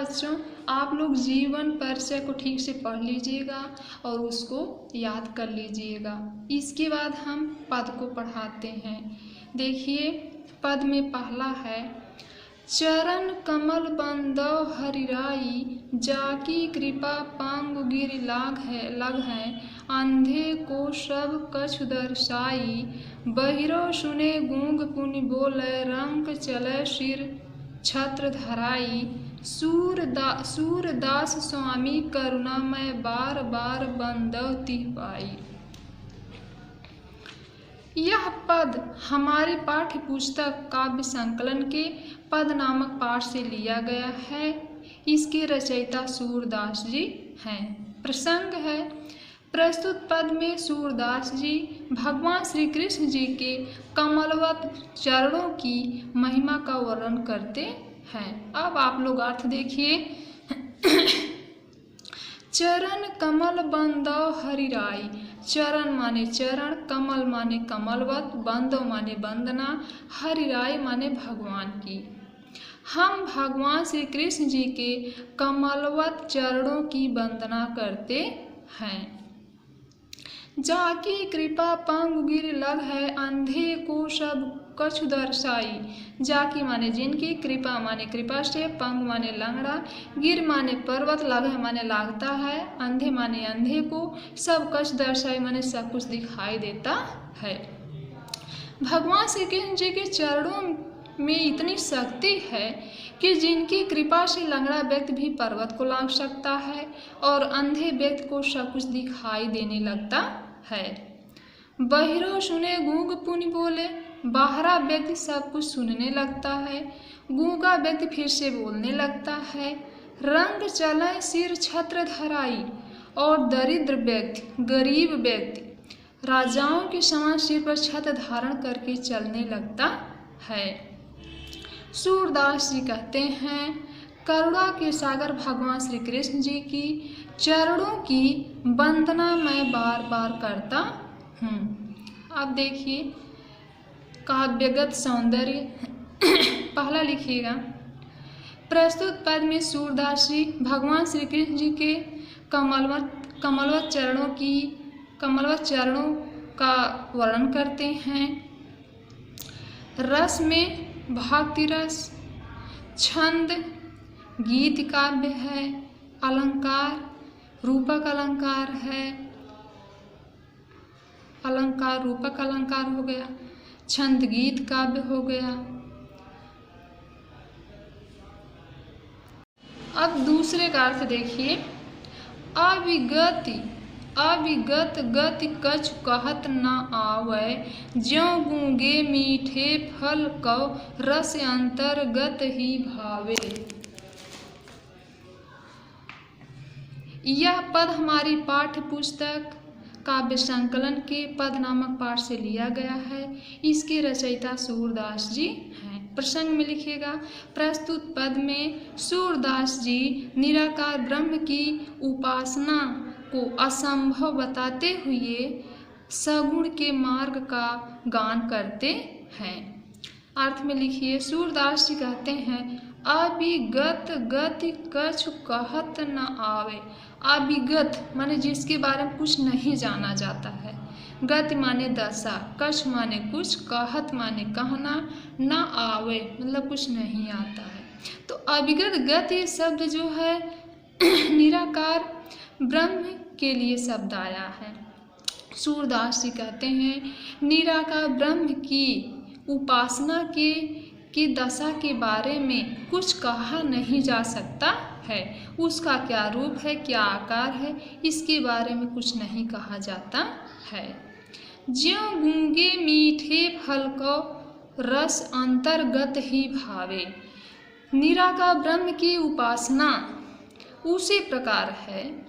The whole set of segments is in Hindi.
बच्चों, आप लोग जीवन परिचय को ठीक से पढ़ लीजिएगा और उसको याद कर लीजिएगा। इसके बाद हम पद को पढ़ाते हैं। देखिए, पद में पहला है, चरण कमल बंदो हरिराई, जाकी कृपा पांग गिर लग है, अंधे को सब कछु दर्शाई, बहिरो सुने गूंग पुनि बोले, रंग चले सिर छत्र धराई, सूरदास स्वामी करुणामय, बार बार बंदो तिह पाई। यह पद हमारे पाठ्य पुस्तक काव्य संकलन के पद नामक पाठ से लिया गया है। इसके रचयिता सूरदास जी हैं। प्रसंग है, प्रस्तुत पद में सूरदास जी भगवान श्री कृष्ण जी के कमलवत चरणों की महिमा का वर्णन करते हैं। अब आप लोग अर्थ देखिए। चरण कमल बंदो हरिराई, चरण माने चरण, कमल माने कमलवत, बंदो माने वंदना, हरिराई माने भगवान की। हम भगवान श्री कृष्ण जी के कमलवत चरणों की वंदना करते हैं। जाकी कृपा पंग गिर लग है, अंधे को सब कछु दर्शाई। जाकी माने जिनकी, कृपा माने कृपा से, पंग माने लंगड़ा, गिर माने पर्वत, लग है माने लागता है, अंधे माने अंधे को, सब कछ दर्शाई माने सब कुछ दिखाई देता है। भगवान श्री कृष्ण जी के चरणों में इतनी शक्ति है कि जिनकी कृपा से लंगड़ा व्यक्ति भी पर्वत को लांघ सकता है और अंधे व्यक्ति को सब कुछ दिखाई देने लगता है। बहिरो सुने गूंग पुनि बोले, बाहरा व्यक्ति सब कुछ सुनने लगता है, गूंगा व्यक्ति फिर से बोलने लगता है। रंग चले सिर छत्र धराई, और दरिद्र व्यक्ति, गरीब व्यक्ति राजाओं के समान सिर पर छत्र धारण करके चलने लगता है। सूरदास जी कहते हैं, करुणा के सागर भगवान श्री कृष्ण जी की चरणों की वंदना मैं बार बार करता हूँ। अब देखिए, काव्यगत सौंदर्य पहला लिखिएगा। प्रस्तुत पद में सूरदास जी भगवान श्री कृष्ण जी के कमलवत चरणों का वर्णन करते हैं। रस में भक्ति रस, छंद गीत काव्य है, अलंकार रूपक अलंकार है, अलंकार रूपक अलंकार हो गया, छंद गीत काव्य हो गया। अब दूसरे का अर्थ देखिए। अविगत गति कछु कहत न आवे, ज्यों गूंगे मीठे फल कौ, रस अंतर्गत ही भावे। यह पद हमारी पाठ्य पुस्तक काव्य संकलन के पद नामक पाठ से लिया गया है। इसके रचयिता सूरदास जी हैं। प्रसंग में लिखिएगा। प्रस्तुत पद में सूरदास जी निराकार ब्रह्म की उपासना को असंभव बताते हुए सगुण के मार्ग का गान करते हैं। अर्थ में लिखिए। सूरदास जी कहते हैं, अविगत गति कछु कहत न आवे। अविगत माने जिसके बारे में कुछ नहीं जाना जाता है, गति माने दशा, कछ माने कुछ, कहत माने कहना, न आवे मतलब कुछ नहीं आता है। तो अविगत गति शब्द जो है निराकार ब्रह्म के लिए शब्द आया है। सूरदास जी कहते हैं, निराकार ब्रह्म की उपासना की दशा के बारे में कुछ कहा नहीं जा सकता है। उसका क्या रूप है, क्या आकार है, इसके बारे में कुछ नहीं कहा जाता है। ज्यों गूंगे मीठे फल को, रस अंतर्गत ही भावे। निराकार ब्रह्म की उपासना उसी प्रकार है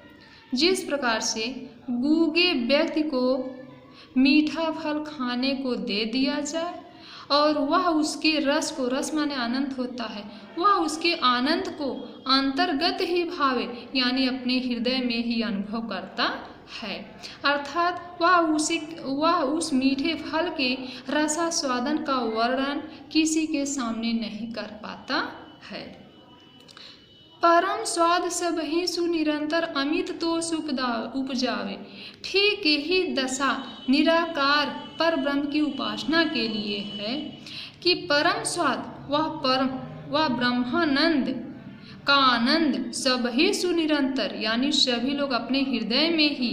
जिस प्रकार से गूंगे व्यक्ति को मीठा फल खाने को दे दिया जाए और वह उसके रस को, रस माने आनंद होता है, वह उसके आनंद को अंतर्गत ही भावे यानी अपने हृदय में ही अनुभव करता है। अर्थात वह उस मीठे फल के रसास्वादन का वर्णन किसी के सामने नहीं कर पाता है। परम स्वाद सब ही सुनिरंतर अमित तो उपजावे। ठीक यही दशा निराकार पर ब्रह्म की उपासना के लिए है कि परम स्वाद वह ब्रह्मानंद का आनंद सब ही सुनिरंतर यानी सभी लोग अपने हृदय में ही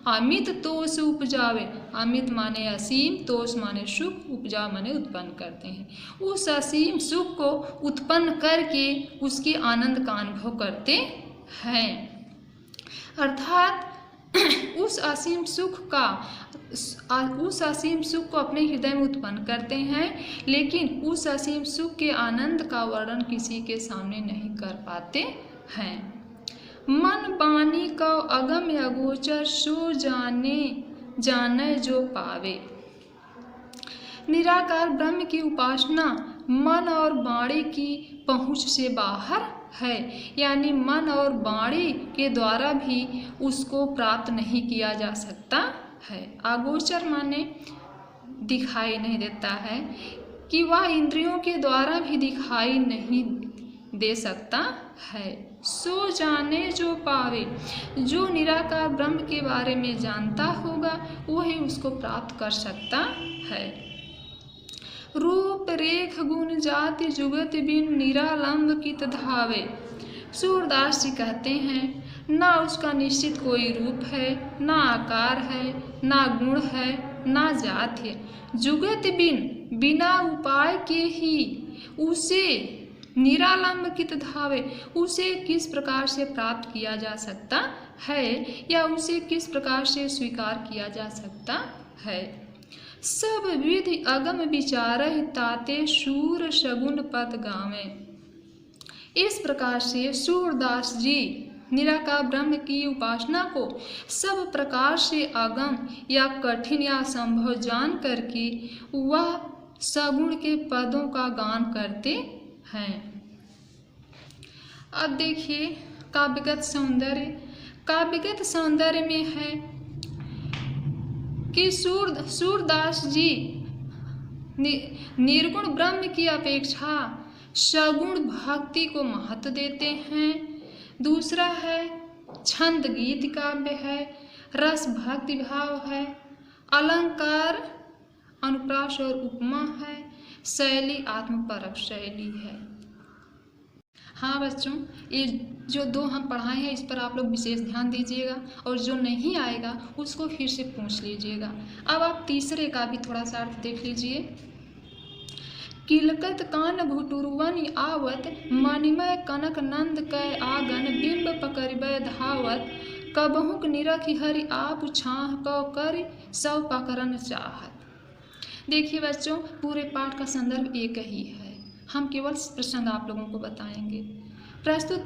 अमित तोष उपजावे। अमित माने असीम, तोष माने सुख, उपजा माने उत्पन्न करते हैं। उस असीम सुख को उत्पन्न करके उसके आनंद का अनुभव करते हैं। अर्थात उस असीम सुख को अपने हृदय में उत्पन्न करते हैं, लेकिन उस असीम सुख के आनंद का वर्णन किसी के सामने नहीं कर पाते हैं। मन बानी का अगम अगोचर सो जाने जो पावे। निराकार ब्रह्म की उपासना मन और वाणी की पहुँच से बाहर है, यानी मन और वाणी के द्वारा भी उसको प्राप्त नहीं किया जा सकता है। अगोचर माने दिखाई नहीं देता है, कि वह इंद्रियों के द्वारा भी दिखाई नहीं दे सकता है। सो जाने जो पावे, जो निराकार ब्रह्म के बारे में जानता होगा वही उसको प्राप्त कर सकता है। रूप रेख गुण जाति जुगत बिन निरालंब कित धावे। सूरदास जी कहते हैं, ना उसका निश्चित कोई रूप है, ना आकार है, ना गुण है, ना जात है। जुगत बिना उपाय के ही उसे निरालंब कित धावे, उसे किस प्रकार से प्राप्त किया जा सकता है या उसे किस प्रकार से स्वीकार किया जा सकता है। सब विधि अगम विचारहि ताते शूर शगुन पद गावे। इस प्रकार से सूरदास जी निराकार ब्रह्म की उपासना को सब प्रकार से अगम या कठिन या असंभव जान करके वह सगुण के पदों का गान करते हैं। अब देखिए काव्यगत सौंदर्य। काव्यगत सौंदर्य में है कि सूरदास जी निर्गुण ब्रह्म की अपेक्षा सगुण भक्ति को महत्व देते हैं। दूसरा है छंद गीत काव्य है, रस भक्ति भाव है, अलंकार अनुप्रास और उपमा है, शैली आत्मपरक शैली है। हाँ बच्चों, ये जो दो हम पढ़ाए हैं इस पर आप लोग विशेष ध्यान दीजिएगा और जो नहीं आएगा उसको फिर से पूछ लीजिएगा। अब आप तीसरे का भी थोड़ा सा अर्थ देख लीजिए। किलकत कान घुटुरवन आवत, मणिमय कनक नंद कै आगन, बिंब पकड़बै धावत, कबहुक निरख हरि आप छाह कौ कर सब पकड़न चाहत। देखिए बच्चों, पूरे पाठ का संदर्भ एक ही है, हम केवल प्रसंग आप लोगों को बताएंगे। प्रस्तुत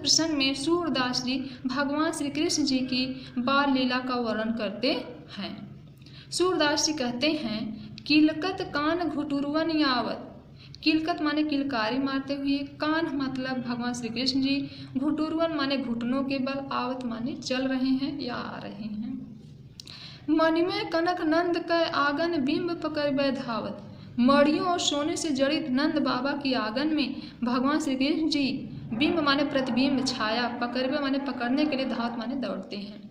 प्रसंग में सूरदास जी भगवान श्री कृष्ण जी की बाल लीला का वर्णन करते हैं। सूरदास जी कहते हैं, किलकत कान घुटुरवन आवत। किलकत माने किलकारी मारते हुए, कान मतलब भगवान श्री कृष्ण जी, घुटुरवन माने घुटनों के बल, आवत माने चल रहे हैं या आ रहे हैं। मणिमय कनक नंद का आंगन, बिंब पकड़बै धावत। मड़ियों और सोने से जड़ित नंद बाबा की आंगन में भगवान श्री कृष्ण जी, बिंब माने प्रतिबिंब, छाया, पकड़वे माने पकड़ने के लिए, धावत माने दौड़ते हैं।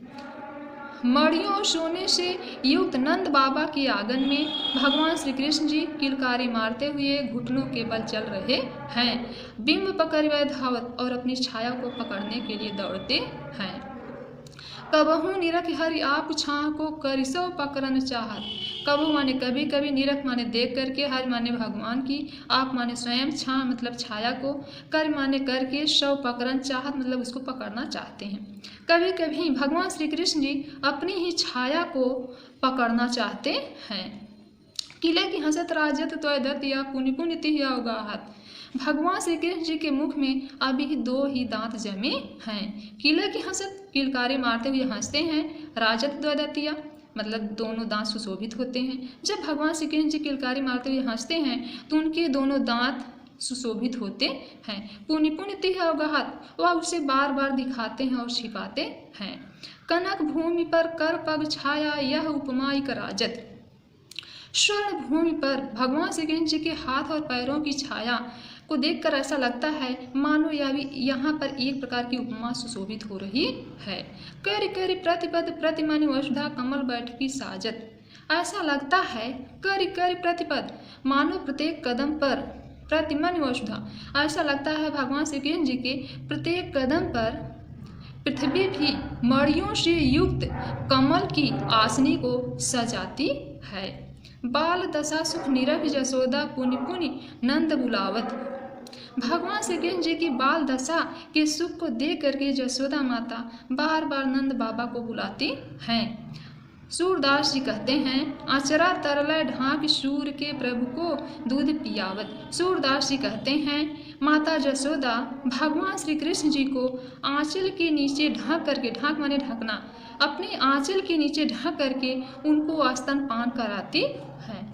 मड़ियों और सोने से युक्त नंद बाबा की आंगन में भगवान श्री कृष्ण जी किलकारी मारते हुए घुटनों के बल चल रहे हैं। बिंब पकड़वे धावत, और अपनी छाया को पकड़ने के लिए दौड़ते हैं। कबहू निरख हरि आप छाह को करिसो पकड़न चाहत। कबहू माने कभी कभी, निरख माने देख करके, हरि माने भगवान की, आप माने स्वयं, छाह मतलब छाया को, कर माने करके, शव पकड़न चाहत मतलब उसको पकड़ना चाहते हैं। कभी कभी भगवान श्री कृष्ण जी अपनी ही छाया को पकड़ना चाहते हैं। किले की हंसत राजत त्वदत या पुनि पुनि तिह अवगाहत। भगवान श्री कृष्ण जी के मुख में अभी दो ही दांत जमे हैं। किले की हंसत किलकारी मारते हुए हंसते हैं, राजत द्वदतिया मतलब दोनों दांत सुशोभित होते हैं। जब भगवान श्री कृष्ण जी किलकारी मारते हुए हंसते हैं तो उनके दोनों दांत सुशोभित होते हैं। पुनि पुनि तिह अवगाहत, वह उसे बार बार दिखाते हैं और छिपाते हैं। कनक भूमि पर कर पग छाया, यह उपमा इक राजत। स्वर्ण भूमि पर भगवान श्री कृष्ण जी के हाथ और पैरों की छाया को देखकर ऐसा लगता है मानो यहाँ पर एक प्रकार की उपमा सुशोभित हो रही है। करि करि प्रतिपद प्रतिमानि वसुधा कमल बैठकी साजत। ऐसा लगता है करि करि प्रतिपद मानो प्रत्येक कदम पर प्रतिमानि वसुधा, ऐसा लगता है भगवान श्री कृष्ण जी के प्रत्येक कदम पर पृथ्वी भी मणियों से युक्त कमल की आसनी को सजाती है। बाल दशा सुख निरख जसोदा पुनि पुनि नंद बुलावत। भगवान श्री कृष्ण जी की बाल दशा के सुख को देख करके जसोदा माता बार बार नंद बाबा को बुलाती हैं। सूरदास जी कहते हैं आचरा तरलय ढाक सूर के प्रभु को दूध पियावत। सूरदास जी कहते हैं माता जसोदा भगवान श्री कृष्ण जी को आंचल के नीचे ढक करके, ढाक माने ढकना, अपने आंचल के नीचे ढक करके उनको स्तनपान कराती है।